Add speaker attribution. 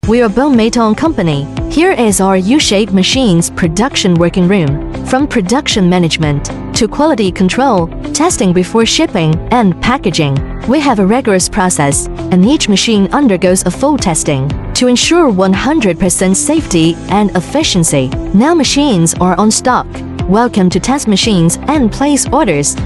Speaker 1: We are Bone Metal Company. Here is our U-shaped machines production working room. From production management to quality control, testing before shipping, and packaging, we have a rigorous process, and each machine undergoes a full testing to ensure 100% safety and efficiency. Now machines are on stock. Welcome to test machines and place orders.